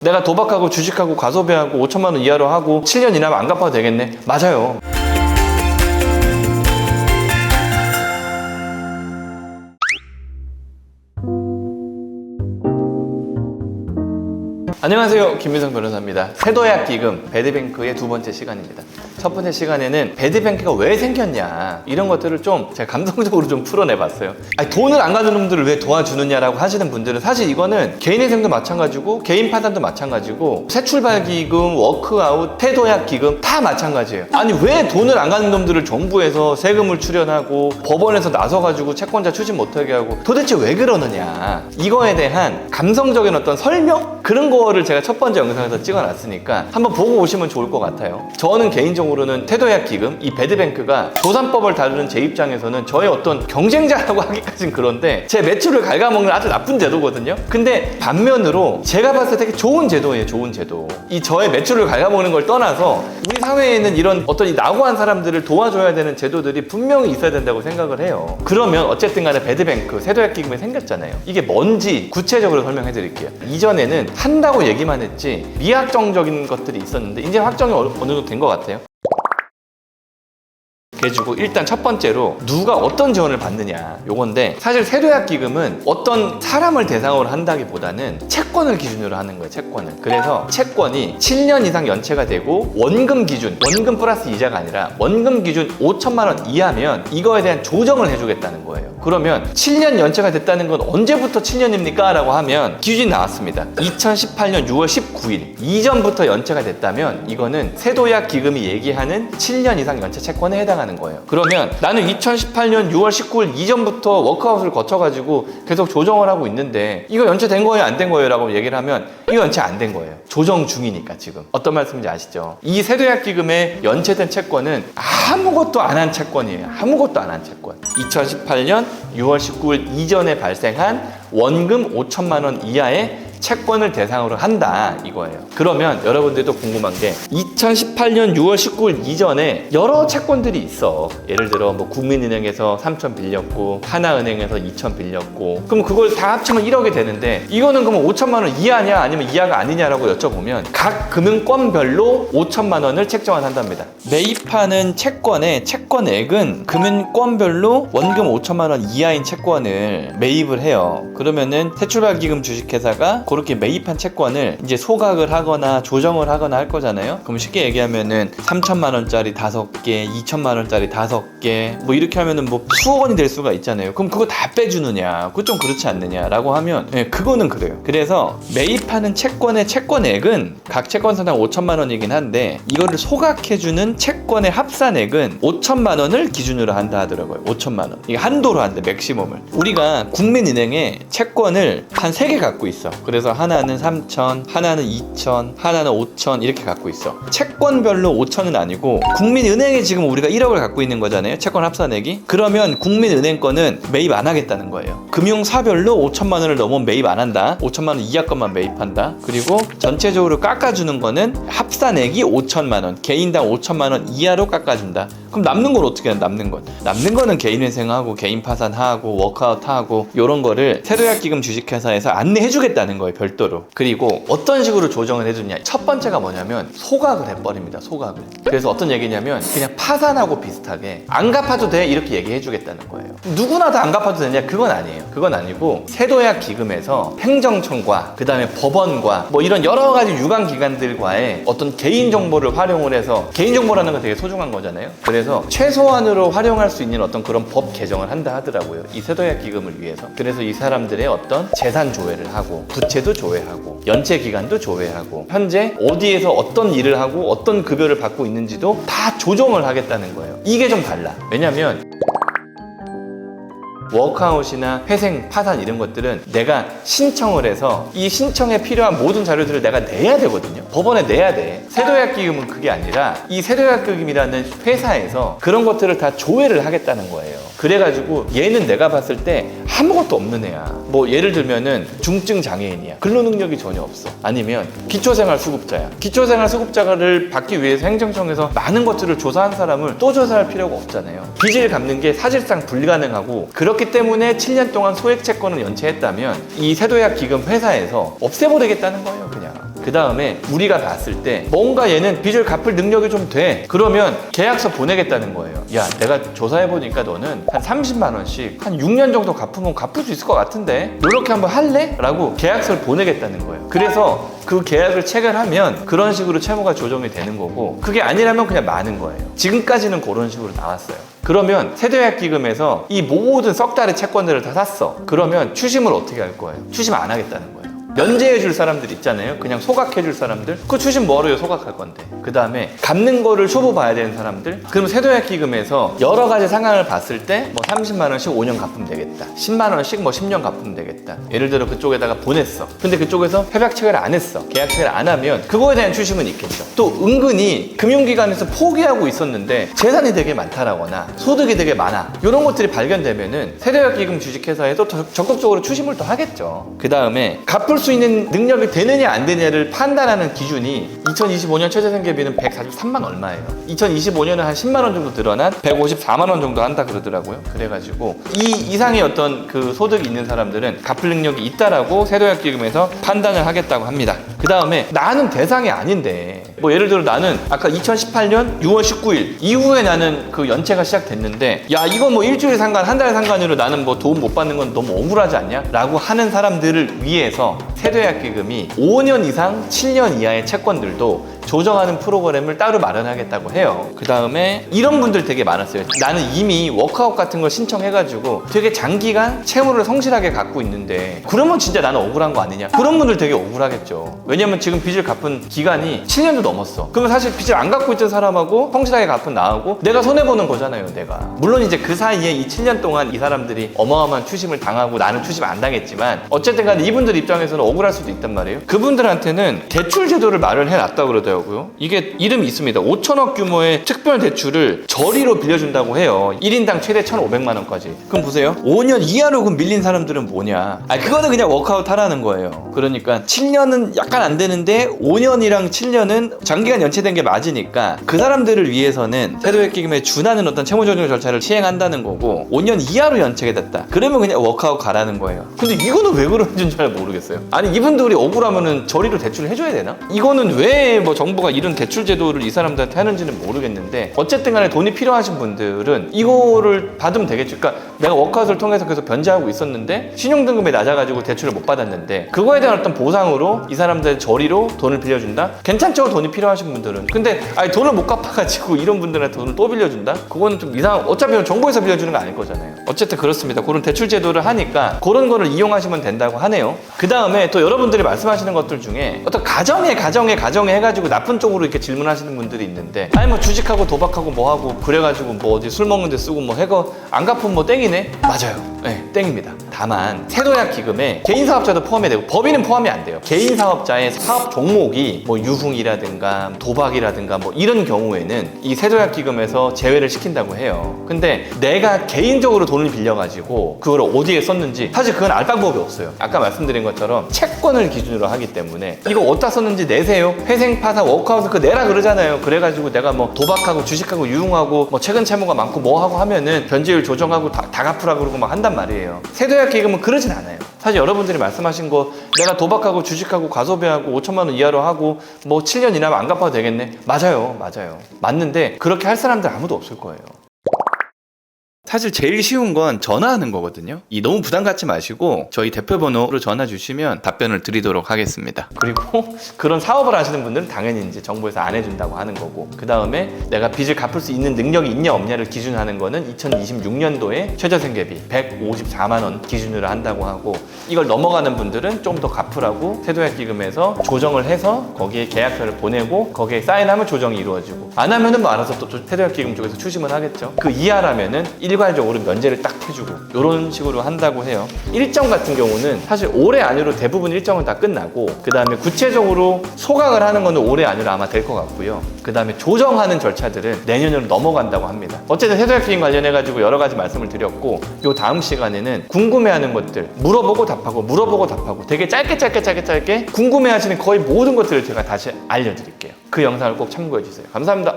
내가 도박하고 주식하고 과소비하고 5천만 원 이하로 하고 7년 이내면 안 갚아도 되겠네. 맞아요. 안녕하세요, 김민성 변호사입니다. 세도약 기금 배드뱅크의 두 번째 시간입니다. 첫 번째 시간에는 배드뱅크가 왜 생겼냐 이런 것들을 좀 제가 감성적으로 좀 풀어내봤어요. 아니, 돈을 안 가진 놈들을 왜 도와주느냐라고 하시는 분들은 사실 이거는 개인회생도 마찬가지고 개인 파산도 마찬가지고 새출발기금, 워크아웃, 세도약 기금 다 마찬가지예요. 아니, 왜 돈을 안 가진 놈들을 정부에서 세금을 출연하고 법원에서 나서가지고 채권자 추진 못하게 하고 도대체 왜 그러느냐, 이거에 대한 감성적인 어떤 설명? 그런 거를 제가 첫 번째 영상에서 찍어놨으니까 한번 보고 오시면 좋을 것 같아요. 저는 개인적으로는 세도약 기금, 이 배드뱅크가 조산법을 다루는 제 입장에서는 저의 어떤 경쟁자라고 하기까진 그런데 제 매출을 갉아먹는 아주 나쁜 제도거든요. 근데 반면으로 제가 봤을 때 되게 좋은 제도예요. 좋은 제도. 이 저의 매출을 갉아먹는 걸 떠나서 우리 사회에는 이런 어떤 이 낙오한 사람들을 도와줘야 되는 제도들이 분명히 있어야 된다고 생각을 해요. 그러면 어쨌든 간에 배드뱅크, 세도약 기금이 생겼잖아요. 이게 뭔지 구체적으로 설명해 드릴게요. 이전에는 한다고 얘기만 했지 미확정적인 것들이 있었는데 이제 확정이 어느 정도 된 것 같아요. 해주고, 일단 첫 번째로 누가 어떤 지원을 받느냐 요건데, 사실 세도약 기금은 어떤 사람을 대상으로 한다기보다는 채권을 기준으로 하는 거예요. 채권을. 그래서 채권이 7년 이상 연체가 되고 원금 기준, 원금 플러스 이자가 아니라 원금 기준 5천만 원 이하면 이거에 대한 조정을 해주겠다는 거예요. 그러면 7년 연체가 됐다는 건 언제부터 7년입니까? 라고 하면 기준이 나왔습니다. 2018년 6월 19일 이전부터 연체가 됐다면 이거는 세도약 기금이 얘기하는 7년 이상 연체 채권에 해당하는 거예요. 그러면 나는 2018년 6월 19일 이전부터 워크아웃을 거쳐가지고 계속 조정을 하고 있는데 이거 연체된 거예요? 안 된 거예요? 라고 얘기를 하면 이거 연체 안 된 거예요. 조정 중이니까. 지금 어떤 말씀인지 아시죠? 이 세도약 기금에 연체된 채권은 아무것도 안 한 채권이에요. 아무것도 안 한 채권. 2018년 6월 19일 이전에 발생한 원금 5천만 원 이하의 채권을 대상으로 한다 이거예요. 그러면 여러분들도 궁금한 게 2018년 6월 19일 이전에 여러 채권들이 있어. 예를 들어 뭐 국민은행에서 3천 빌렸고 하나은행에서 2천 빌렸고, 그럼 그걸 다 합치면 1억이 되는데 이거는 그러면 5천만 원 이하냐 아니면 이하가 아니냐라고 여쭤보면 각 금융권별로 5천만 원을 책정을 한답니다. 매입하는 채권의 채권액은 금융권별로 원금 5천만 원 이하인 채권을 매입을 해요. 그러면은 새출발기금 주식회사가 그렇게 매입한 채권을 이제 소각을 하거나 조정을 하거나 할 거잖아요. 그럼 쉽게 얘기하면은 3천만 원짜리 5개, 2천만 원짜리 5개 뭐 이렇게 하면은 뭐 수억 원이 될 수가 있잖아요. 그럼 그거 다 빼주느냐? 그거 좀 그렇지 않느냐라고 하면 네, 그거는 그래요. 그래서 매입하는 채권의 채권액은 각 채권사당 5천만 원이긴 한데 이거를 소각해주는 채권의 합산액은 5천만 원을 기준으로 한다 하더라고요. 5천만 원. 이게 한도로 한대, 맥시멈을. 우리가 국민은행에 채권을 한 3개 갖고 있어. 그래서 하나는 3천, 하나는 2천, 하나는 5천 이렇게 갖고 있어. 채권별로 5천은 아니고 국민은행에 지금 우리가 1억을 갖고 있는 거잖아요. 채권 합산액이. 그러면 국민은행 거는 매입 안 하겠다는 거예요. 금융사별로 5천만 원을 넘으면 매입 안 한다. 5천만 원 이하 것만 매입한다. 그리고 전체적으로 깎아주는 거는 합산액이 5천만 원, 개인당 5천만 원 이하로 깎아준다. 그럼 남는 건 어떻게 해요? 남는 거는 개인회생하고 개인 파산하고 워크아웃하고 이런 거를 세도약 기금 주식회사에서 안내해주겠다는 거예요. 별도로. 그리고 어떤 식으로 조정을 해주냐, 첫 번째가 뭐냐면 소각을 해버립니다. 소각을. 그래서 어떤 얘기냐면 그냥 파산하고 비슷하게 안 갚아도 돼 이렇게 얘기해주겠다는 거예요. 누구나 다 안 갚아도 되냐? 그건 아니에요. 그건 아니고 세도약 기금에서 행정청과 그 다음에 법원과 뭐 이런 여러 가지 유관기관들과의 어떤 개인정보를 활용을 해서, 개인정보라는 건 되게 소중한 거잖아요. 그래서 최소한으로 활용할 수 있는 어떤 그런 법 개정을 한다 하더라고요. 이 세도약 기금을 위해서. 그래서 이 사람들의 어떤 재산 조회를 하고 부채도 조회하고 연체 기간도 조회하고 현재 어디에서 어떤 일을 하고 어떤 급여를 받고 있는지도 다 조정을 하겠다는 거예요. 이게 좀 달라. 왜냐면 워크아웃이나 회생, 파산 이런 것들은 내가 신청을 해서 이 신청에 필요한 모든 자료들을 내가 내야 되거든요. 법원에 내야 돼. 세도약 기금은 그게 아니라 이 세도약 기금이라는 회사에서 그런 것들을 다 조회를 하겠다는 거예요. 그래가지고 얘는 내가 봤을 때 아무것도 없는 애야. 뭐 예를 들면은 중증 장애인이야. 근로 능력이 전혀 없어. 아니면 기초생활 수급자야. 기초생활 수급자를 받기 위해서 행정청에서 많은 것들을 조사한 사람을 또 조사할 필요가 없잖아요. 빚을 갚는 게 사실상 불가능하고, 그렇기 때문에 7년 동안 소액 채권을 연체했다면 이 세도약 기금 회사에서 없애버리겠다는 거예요. 그냥 그 다음에 우리가 봤을 때 뭔가 얘는 빚을 갚을 능력이 좀 돼. 그러면 계약서 보내겠다는 거예요. 야, 내가 조사해보니까 너는 한 30만 원씩 한 6년 정도 갚으면 갚을 수 있을 것 같은데 이렇게 한번 할래? 라고 계약서를 보내겠다는 거예요. 그래서 그 계약을 체결하면 그런 식으로 채무가 조정이 되는 거고, 그게 아니라면 그냥 마는 거예요. 지금까지는 그런 식으로 나왔어요. 그러면 세대협약기금에서 이 모든 석 달의 채권들을 다 샀어. 그러면 추심을 어떻게 할 거예요? 추심 안 하겠다는 거예요. 면제해줄 사람들 있잖아요. 그냥 소각해줄 사람들. 그 추심 뭐로요? 소각할 건데. 그 다음에 갚는 거를 쇼부 봐야 되는 사람들. 그럼 세도약기금에서 여러 가지 상황을 봤을 때 뭐 30만 원씩 5년 갚으면 되겠다. 10만 원씩 뭐 10년 갚으면 되겠다. 예를 들어 그쪽에다가 보냈어. 근데 그쪽에서 협약 체결을 안 했어. 계약 체결 안 하면 그거에 대한 추심은 있겠죠. 또 은근히 금융기관에서 포기하고 있었는데 재산이 되게 많다라거나 소득이 되게 많아. 이런 것들이 발견되면은 세도약기금 주식회사에서 더 적극적으로 추심을 더 하겠죠. 그 다음에 갚을 수 있는 능력이 되느냐 안 되느냐를 판단하는 기준이 2025년 최저생계비는 143만 얼마예요. 2025년에 한 10만 원 정도 늘어난 154만 원 정도 한다 그러더라고요. 그래가지고 이 이상의 어떤 그 소득이 있는 사람들은 갚을 능력이 있다라고 세도약기금에서 판단을 하겠다고 합니다. 그 다음에 나는 대상이 아닌데 뭐 예를 들어 나는 아까 2018년 6월 19일 이후에 나는 그 연체가 시작됐는데 야 이거 뭐 일주일 상관 한 달 상관으로 나는 뭐 도움 못 받는 건 너무 억울하지 않냐? 라고 하는 사람들을 위해서 세도약기금이 5년 이상 7년 이하의 채권들도 조정하는 프로그램을 따로 마련하겠다고 해요. 그 다음에 이런 분들 되게 많았어요. 나는 이미 워크아웃 같은 걸 신청해가지고 되게 장기간 채무를 성실하게 갖고 있는데 그러면 진짜 나는 억울한 거 아니냐? 그런 분들 되게 억울하겠죠. 왜냐면 지금 빚을 갚은 기간이 7년도 넘었어. 그러면 사실 빚을 안 갚고 있던 사람하고 성실하게 갚은 나하고 내가 손해보는 거잖아요, 내가. 물론 이제 그 사이에 이 7년 동안 이 사람들이 어마어마한 추심을 당하고 나는 추심 안 당했지만 어쨌든 간에 이분들 입장에서는 억울할 수도 있단 말이에요. 그분들한테는 대출 제도를 마련해 놨다고 그러더라고요. 이게 이름이 있습니다. 5천억 규모의 특별 대출을 저리로 빌려준다고 해요. 1인당 최대 1,500만 원까지. 그럼 보세요. 5년 이하로 그럼 밀린 사람들은 뭐냐? 그거는 그냥 워크아웃 하라는 거예요. 그러니까 7년은 약간 안 되는데 5년이랑 7년은 장기간 연체된 게 맞으니까 그 사람들을 위해서는 세도약기금에 준하는 어떤 채무조정 절차를 시행한다는 거고 5년 이하로 연체가 됐다. 그러면 그냥 워크아웃 가라는 거예요. 근데 이거는 왜 그런지는 잘 모르겠어요. 아니 이분들이 억울하면은 저리로 대출을 해줘야 되나? 이거는 왜 뭐 정부가 이런 대출 제도를 이 사람들한테 하는지는 모르겠는데 어쨌든 간에 돈이 필요하신 분들은 이거를 받으면 되겠죠. 그러니까 내가 워크아웃을 통해서 계속 변제하고 있었는데 신용등급이 낮아가지고 대출을 못 받았는데 그거에 대한 어떤 보상으로 이 사람들 저리로 돈을 빌려준다? 괜찮죠? 돈이 필요하신 분들은. 근데 아니 돈을 못 갚아가지고 이런 분들한테 돈을 또 빌려준다? 그거는 좀 이상. 어차피 정부에서 빌려주는 거 아닐 거잖아요. 어쨌든 그렇습니다. 그런 대출 제도를 하니까 그런 거를 이용하시면 된다고 하네요. 그 다음에 또 여러분들이 말씀하시는 것들 중에 어떤 가정에 해가지고 나쁜 쪽으로 이렇게 질문하시는 분들이 있는데 아니 뭐 주식하고 도박하고 뭐하고 그래가지고 뭐 어디 술 먹는 데 쓰고 뭐 해거 안 갚으면 뭐 땡이네? 맞아요. 네, 땡입니다. 다만 세도약기금에 개인사업자도 포함이 되고 법인은 포함이 안 돼요. 개인사업자의 사업 종목이 뭐 유흥이라든가 도박이라든가 뭐 이런 경우에는 이 세도약기금에서 제외를 시킨다고 해요. 근데 내가 개인적으로 돈을 빌려가지고 그걸 어디에 썼는지 사실 그건 알 방법이 없어요. 아까 말씀드린 것처럼 채권을 기준으로 하기 때문에 이거 어디다 썼는지 내세요. 회생, 파산, 워크아웃 그거 내라 그러잖아요. 그래가지고 내가 뭐 도박하고 주식하고 유흥하고 뭐 최근 채무가 많고 뭐 하고 하면은 변제율 조정하고 다 갚으라 그러고 막 한단 말이에요. 세도약기금은 그러진 않아요. 사실 여러분들이 말씀하신 거 내가 도박하고 주식하고 과소비하고 5천만 원 이하로 하고 뭐 7년 이나면 안 갚아도 되겠네. 맞아요. 맞는데 그렇게 할 사람들 아무도 없을 거예요. 사실 제일 쉬운 건 전화하는 거거든요. 너무 부담 갖지 마시고 저희 대표번호로 전화 주시면 답변을 드리도록 하겠습니다. 그리고 그런 사업을 하시는 분들은 당연히 이제 정부에서 안 해준다고 하는 거고, 그 다음에 내가 빚을 갚을 수 있는 능력이 있냐 없냐를 기준하는 거는 2026년도에 최저생계비 154만 원 기준으로 한다고 하고, 이걸 넘어가는 분들은 좀 더 갚으라고 세도약기금에서 조정을 해서 거기에 계약서를 보내고 거기에 사인하면 조정이 이루어지고, 안 하면은 뭐 알아서 또 세도약기금 쪽에서 추심을 하겠죠. 그 이하라면은 일괄적으로 면제를 딱 해주고 이런 식으로 한다고 해요. 일정 같은 경우는 사실 올해 안으로 대부분 일정은 다 끝나고, 그 다음에 구체적으로 소각을 하는 거는 올해 안으로 아마 될 것 같고요. 그 다음에 조정하는 절차들은 내년으로 넘어간다고 합니다. 어쨌든 세도약기금 관련해가지고 여러 가지 말씀을 드렸고, 요 다음 시간에는 궁금해하는 것들 물어보고 답하고 되게 짧게 궁금해하시는 거의 모든 것들을 제가 다시 알려드릴게요. 그 영상을 꼭 참고해주세요. 감사합니다.